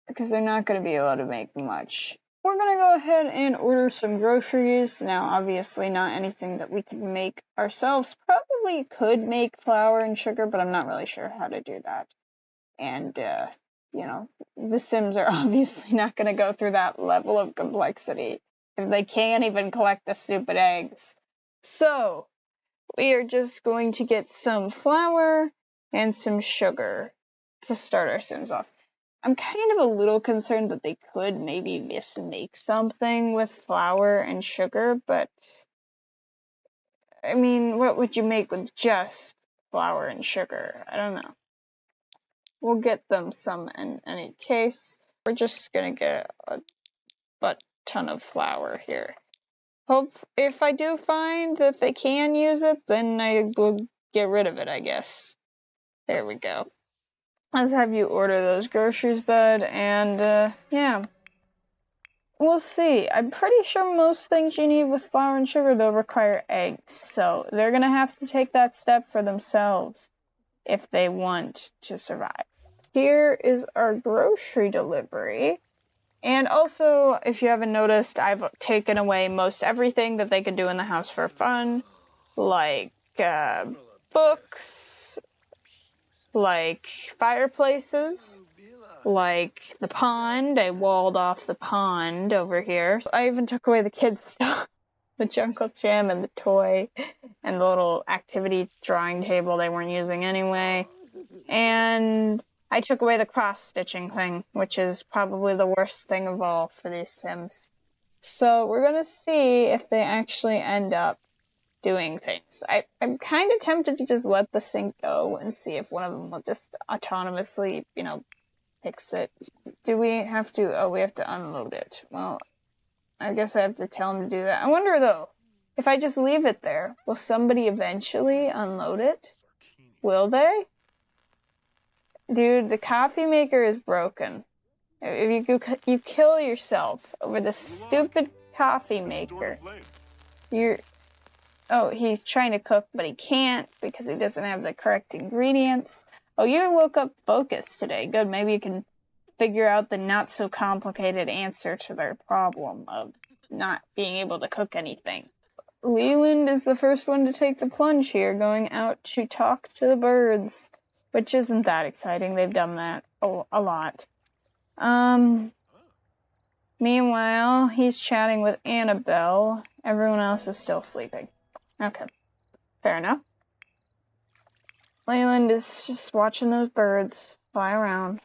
Because they're not going to be able to make much. We're going to go ahead and order some groceries. Now, obviously, not anything that we could make ourselves. Probably could make flour and sugar, but I'm not really sure how to do that. And, you know, the Sims are obviously not going to go through that level of complexity if they can't even collect the stupid eggs. So, we are just going to get some flour and some sugar to start our Sims off. I'm kind of a little concerned that they could maybe just make something with flour and sugar, but I mean, what would you make with just flour and sugar? I don't know. We'll get them some in any case. We're just gonna get a butt ton of flour here. Hope if I do find that they can use it, then I will get rid of it, I guess. There we go. Let's have you order those groceries, bud, and yeah. We'll see. I'm pretty sure most things you need with flour and sugar, though, require eggs, so they're gonna have to take that step for themselves if they want to survive. Here is our grocery delivery. And also, if you haven't noticed, I've taken away most everything that they could do in the house for fun, like books, like fireplaces, like the pond. I walled off the pond over here. I even took away the kids' stuff, the jungle gym and the toy and the little activity drawing table they weren't using anyway. And I took away the cross-stitching thing, which is probably the worst thing of all for these Sims. So we're going to see if they actually end up doing things. I'm kind of tempted to just let the sink go and see if one of them will just autonomously, you know, fix it. Do we have to? Oh, we have to unload it. Well, I guess I have to tell them to do that. I wonder, though, if I just leave it there, will somebody eventually unload it? Will they? Dude, the coffee maker is broken. If you kill yourself over the stupid coffee maker, oh, he's trying to cook, but he can't because he doesn't have the correct ingredients. Oh, you woke up focused today. Good, maybe you can figure out the not-so-complicated answer to their problem of not being able to cook anything. Leland is the first one to take the plunge here, going out to talk to the birds, which isn't that exciting. They've done that a lot. Meanwhile, he's chatting with Annabelle. Everyone else is still sleeping. Okay, fair enough. Leland is just watching those birds fly around.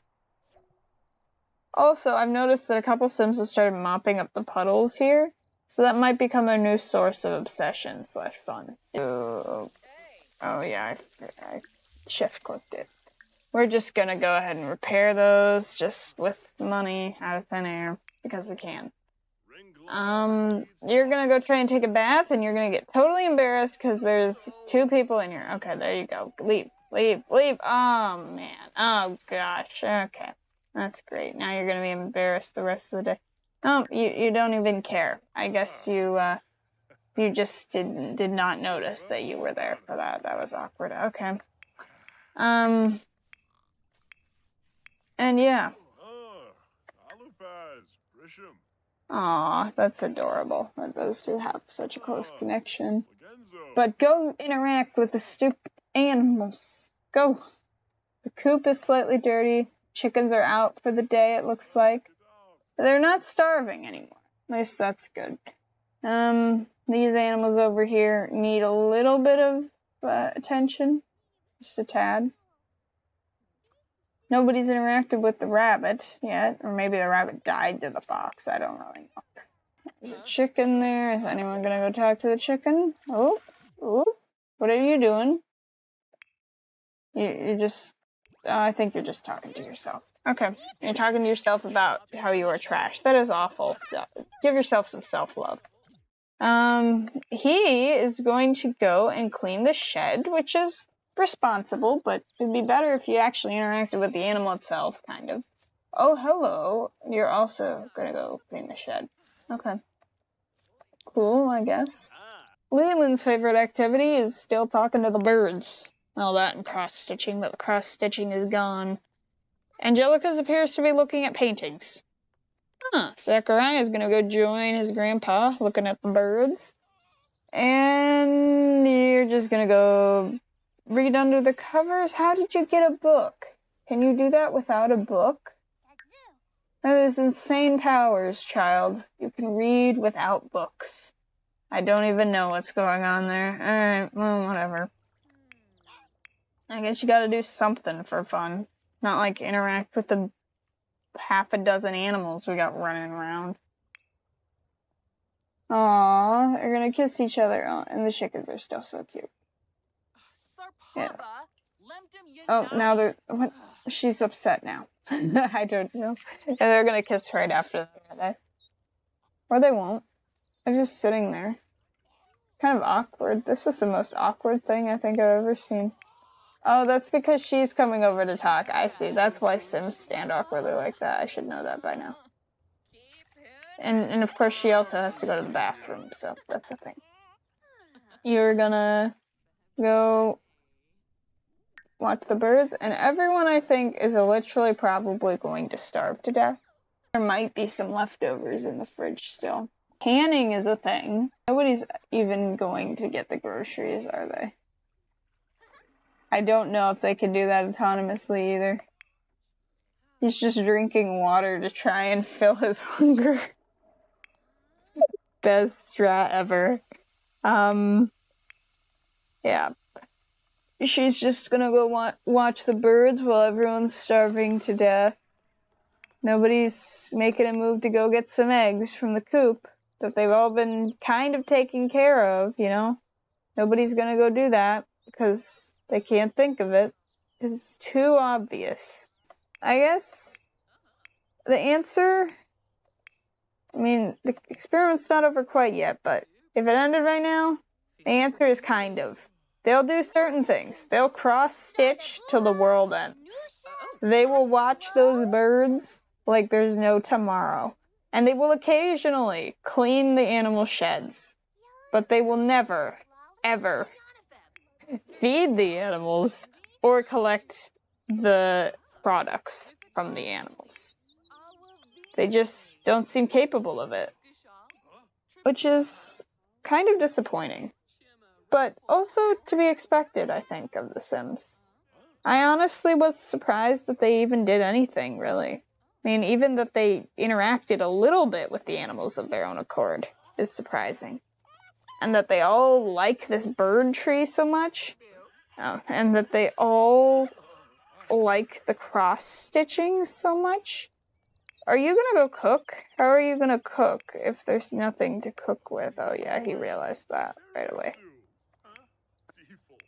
Also, I've noticed that a couple Sims have started mopping up the puddles here, so that might become their new source of obsession / fun. Oh yeah, I shift-clicked it. We're just gonna go ahead and repair those, just with money out of thin air, because we can. You're gonna go try and take a bath, and you're gonna get totally embarrassed because there's 2 people in here. Okay, there you go. Leave. Oh, man. Oh, gosh. Okay. That's great. Now you're gonna be embarrassed the rest of the day. Oh, you don't even care. I guess you just did not notice that you were there for that. That was awkward. Okay. And yeah. Aw, that's adorable that those two have such a close connection. But go interact with the stupid animals. Go. The coop is slightly dirty. Chickens are out for the day, it looks like. They're not starving anymore. At least that's good. These animals over here need a little bit of attention. Just a tad. Nobody's interacted with the rabbit yet. Or maybe the rabbit died to the fox. I don't really know. There's a chicken there. Is anyone going to go talk to the chicken? Oh. What are you doing? You just... I think you're just talking to yourself. Okay. You're talking to yourself about how you are trash. That is awful. Give yourself some self-love. He is going to go and clean the shed, which is responsible, but it'd be better if you actually interacted with the animal itself, kind of. Oh, hello. You're also gonna go clean the shed. Okay. Cool, I guess. Leland's favorite activity is still talking to the birds. All that and cross-stitching, but the cross-stitching is gone. Angelica's appears to be looking at paintings. Zachariah's gonna go join his grandpa looking at the birds. And you're just gonna go read under the covers? How did you get a book? Can you do that without a book? That is insane powers, child. You can read without books. I don't even know what's going on there. Alright, well, whatever. I guess you gotta do something for fun. Not like interact with the half a dozen animals we got running around. Aww, they're gonna kiss each other, and the chickens are still so cute. Yeah. Oh, now they're... What? She's upset now. I don't know. And they're gonna kiss right after that. Or they won't. They're just sitting there. Kind of awkward. This is the most awkward thing I think I've ever seen. Oh, that's because she's coming over to talk. I see. That's why Sims stand awkwardly like that. I should know that by now. And of course she also has to go to the bathroom, so that's a thing. You're gonna go watch the birds, and everyone I think is literally probably going to starve to death. There might be some leftovers in the fridge still. Canning is a thing. Nobody's even going to get the groceries, are they? I don't know if they can do that autonomously either. He's just drinking water to try and fill his hunger. Best strat ever. Yeah. She's just gonna go watch the birds while everyone's starving to death. Nobody's making a move to go get some eggs from the coop that they've all been kind of taking care of, you know? Nobody's gonna go do that because they can't think of it. It's too obvious. I guess the answer... I mean, the experiment's not over quite yet, but if it ended right now, the answer is kind of. They'll do certain things. They'll cross-stitch till the world ends. They will watch those birds like there's no tomorrow. And they will occasionally clean the animal sheds. But they will never, ever feed the animals or collect the products from the animals. They just don't seem capable of it. Which is kind of disappointing. But also to be expected, I think, of The Sims. I honestly was surprised that they even did anything, really. I mean, even that they interacted a little bit with the animals of their own accord is surprising. And that they all like this bird tree so much. And that they all like the cross-stitching so much. Are you gonna go cook? How are you gonna cook if there's nothing to cook with? Oh yeah, he realized that right away.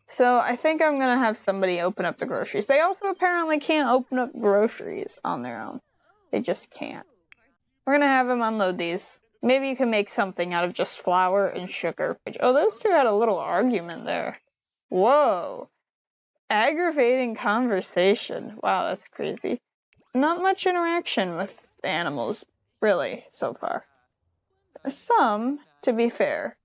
So I think I'm gonna have somebody open up the groceries. They also apparently can't open up groceries on their own. They just can't. We're gonna have him unload these. Maybe you can make something out of just flour and sugar. Oh, those two had a little argument there. Whoa. Aggravating conversation. Wow, that's crazy. Not much interaction with animals, really, so far. Some, to be fair.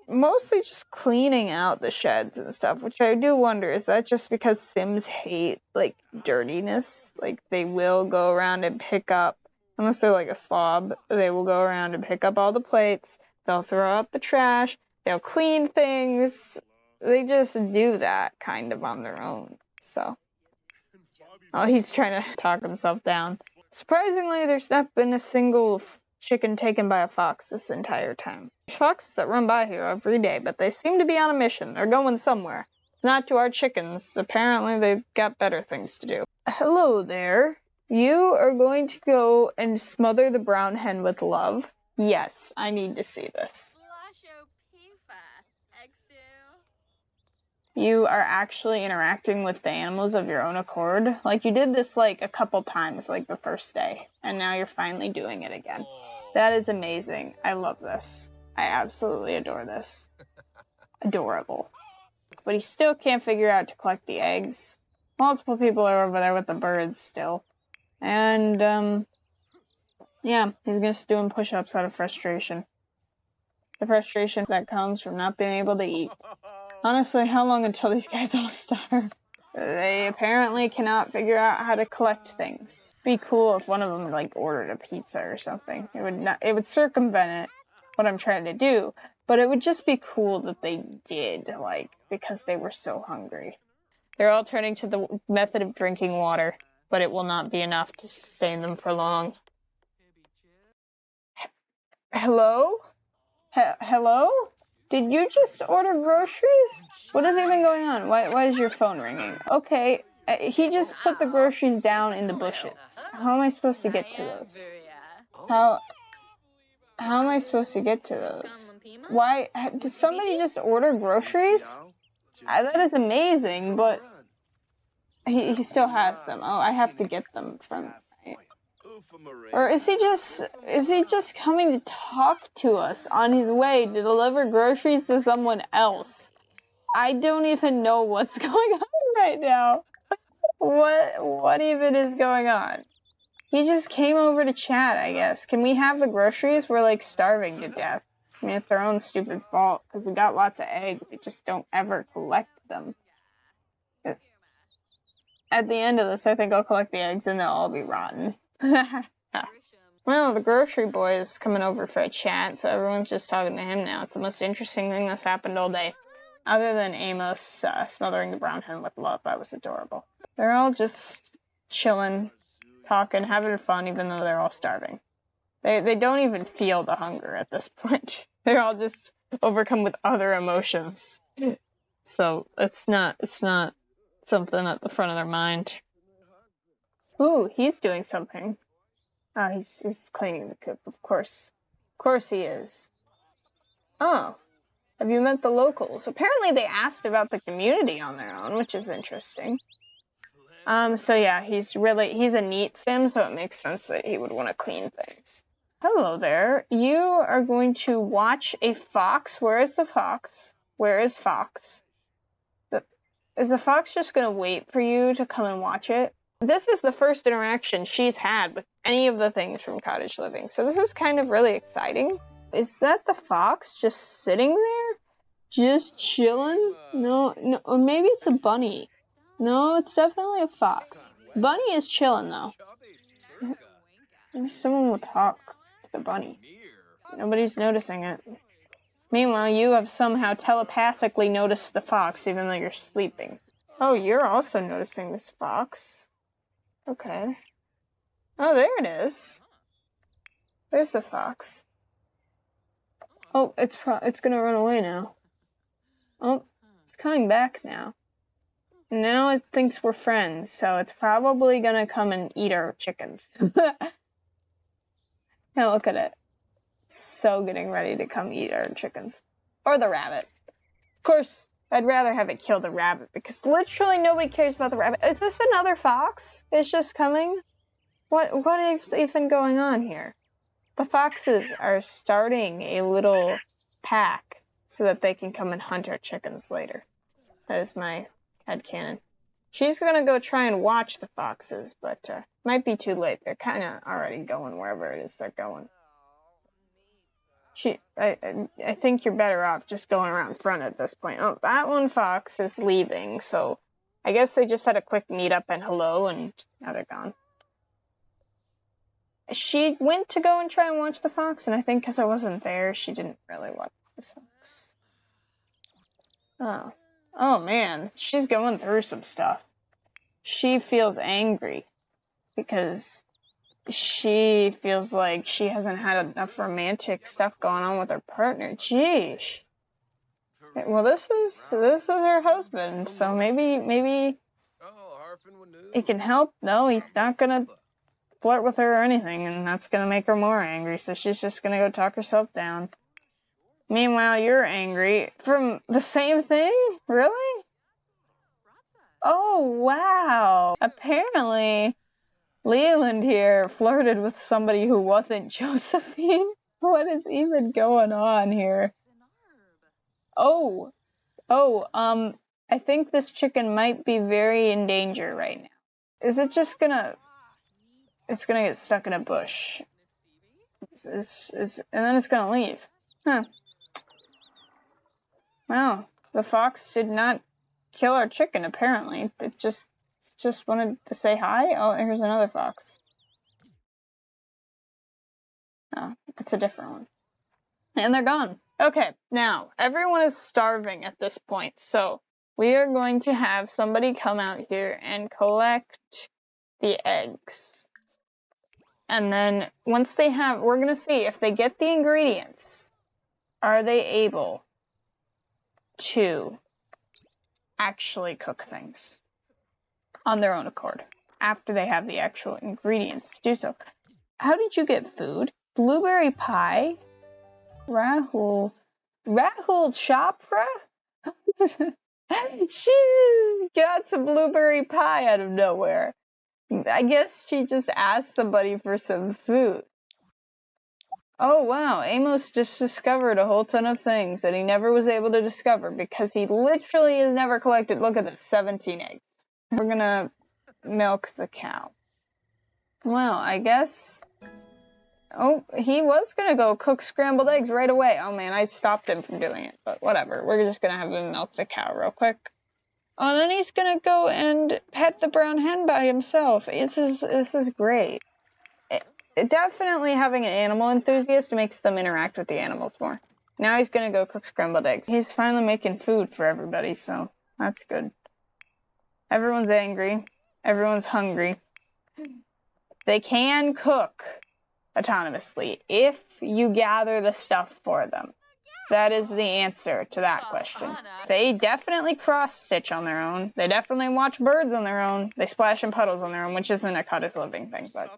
Mostly just cleaning out the sheds and stuff, which I do wonder, is that just because Sims hate, like, dirtiness? Like, they will go around and pick up Unless they're like a slob, they will go around and pick up all the plates. They'll throw out the trash. They'll clean things. They just do that kind of on their own. So, oh, he's trying to talk himself down. Surprisingly, there's not been a single chicken taken by a fox this entire time. There's foxes that run by here every day, but they seem to be on a mission. They're going somewhere. It's not to our chickens. Apparently, they've got better things to do. Hello there. You are going to go and smother the brown hen with love? Yes, I need to see this. You are actually interacting with the animals of your own accord. Like, you did this, like, a couple times, like, the first day. And now you're finally doing it again. That is amazing. I love this. I absolutely adore this. Adorable. But he still can't figure out to collect the eggs. Multiple people are over there with the birds still. And, yeah, he's just doing push-ups out of frustration. The frustration that comes from not being able to eat. Honestly, how long until these guys all starve? They apparently cannot figure out how to collect things. It'd be cool if one of them, like, ordered a pizza or something. It would circumvent what I'm trying to do, but it would just be cool that they did, like, because they were so hungry. They're all turning to the method of drinking water, but it will not be enough to sustain them for long. Hello? Hello? Did you just order groceries? What is even going on? Why is your phone ringing? Okay, he just put the groceries down in the bushes. How am I supposed to get to those? How am I supposed to get to those? Why? Did somebody just order groceries? That is amazing, but he still has them. Oh, I have to get them from... Or is he just coming to talk to us on his way to deliver groceries to someone else? I don't even know what's going on right now. What even is going on? He just came over to chat, I guess. Can we have the groceries? We're like starving to death. I mean, it's our own stupid fault because we got lots of eggs. We just don't ever collect them. At the end of this, I think I'll collect the eggs and they'll all be rotten. Well, the grocery boy is coming over for a chat, so everyone's just talking to him now. It's the most interesting thing that's happened all day. Other than Amos smothering the brown hen with love. That was adorable. They're all just chilling, talking, having fun, even though they're all starving. They don't even feel the hunger at this point. They're all just overcome with other emotions. So it's not something at the front of their mind. Ooh, he's doing something. Oh, he's cleaning the coop, of course. Of course he is. Oh, have you met the locals? Apparently they asked about the community on their own, which is interesting. So yeah, he's a neat sim, so it makes sense that he would want to clean things. Hello there. You are going to watch a fox. Where is the fox? Where is Fox? Is the fox just going to wait for you to come and watch it? This is the first interaction she's had with any of the things from Cottage Living, so this is kind of really exciting. Is that the fox just sitting there? Just chilling? No, or maybe it's a bunny. No, it's definitely a fox. Bunny is chilling, though. Maybe someone will talk to the bunny. Nobody's noticing it. Meanwhile, you have somehow telepathically noticed the fox, even though you're sleeping. Oh, you're also noticing this fox. Okay. Oh, there it is. There's the fox. Oh, it's gonna run away now. Oh, it's coming back now. Now it thinks we're friends, so it's probably gonna come and eat our chickens. Now look at it. It's so getting ready to come eat our chickens. Or the rabbit. Of course, I'd rather have it kill the rabbit, because literally nobody cares about the rabbit. Is this another fox? It's just coming? What is even going on here? The foxes are starting a little pack so that they can come and hunt our chickens later. That is my headcanon. She's gonna go try and watch the foxes, but might be too late. They're kind of already going wherever it is they're going. I think you're better off just going around front at this point. Oh, that one fox is leaving, so I guess they just had a quick meet up and hello, and now they're gone. she went to go and try and watch the fox, and I think because I wasn't there, she didn't really watch the fox. Oh man, she's going through some stuff. She feels angry because she feels like she hasn't had enough romantic stuff going on with her partner. Jeez. Well, this is her husband, so maybe he can help. No, he's not gonna flirt with her or anything, and that's gonna make her more angry. So she's just gonna go talk herself down. Meanwhile, you're angry from the same thing? Really? Oh, wow. Apparently, Leland here flirted with somebody who wasn't Josephine. What is even going on here? I think this chicken might be very in danger right now. Is it just gonna... It's gonna get stuck in a bush. And then it's gonna leave. Huh. Wow, the fox did not kill our chicken, apparently. It just wanted to say hi. Oh, here's another fox. Oh, it's a different one. And they're gone. Okay, now, everyone is starving at this point, so we are going to have somebody come out here and collect the eggs. And then, once they have, we're going to see if they get the ingredients, are they able to actually cook things on their own accord after they have the actual ingredients to do so. How did you get food? Blueberry pie? Rahul Chopra? She's got some blueberry pie out of nowhere. I guess she just asked somebody for some food. Oh wow, Amos just discovered a whole ton of things that he never was able to discover because he literally has never collected, look at this, 17 eggs. We're gonna milk the cow. Well, I guess... Oh, he was gonna go cook scrambled eggs right away. Oh man, I stopped him from doing it, but whatever. We're just gonna have him milk the cow real quick. Oh, and then he's gonna go and pet the brown hen by himself. This is great. Definitely having an animal enthusiast makes them interact with the animals more. Now he's gonna go cook scrambled eggs. He's finally making food for everybody, so that's good. Everyone's angry. Everyone's hungry. They can cook autonomously if you gather the stuff for them. That is the answer to that question. They definitely cross-stitch on their own. They definitely watch birds on their own. They splash in puddles on their own, which isn't a Cottage Living thing, but...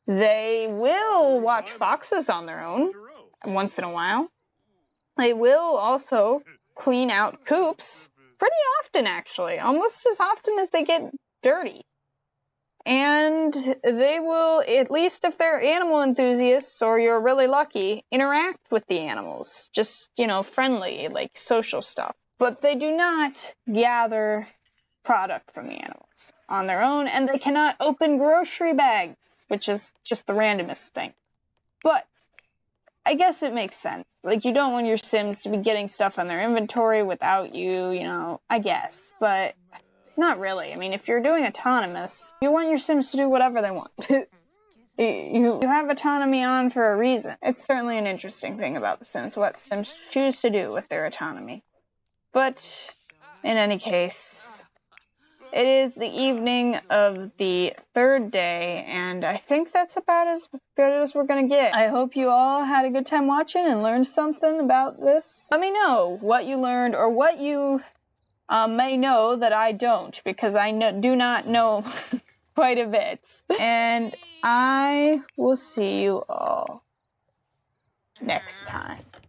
They will watch foxes on their own once in a while. They will also clean out coops pretty often, actually. Almost as often as they get dirty. And they will, at least if they're animal enthusiasts or you're really lucky, interact with the animals. Just, friendly, like social stuff. But they do not gather product from the animals on their own, and they cannot open grocery bags, which is just the randomest thing. But I guess it makes sense. Like, you don't want your Sims to be getting stuff on their inventory without you, I guess. But not really. I mean, if you're doing autonomous, you want your Sims to do whatever they want. You have autonomy on for a reason. It's certainly an interesting thing about the Sims, what Sims choose to do with their autonomy. But in any case, it is the evening of the third day, and I think that's about as good as we're going to get. I hope you all had a good time watching and learned something about this. Let me know what you learned or what you may know that I don't, because I do not know quite a bit. And I will see you all next time.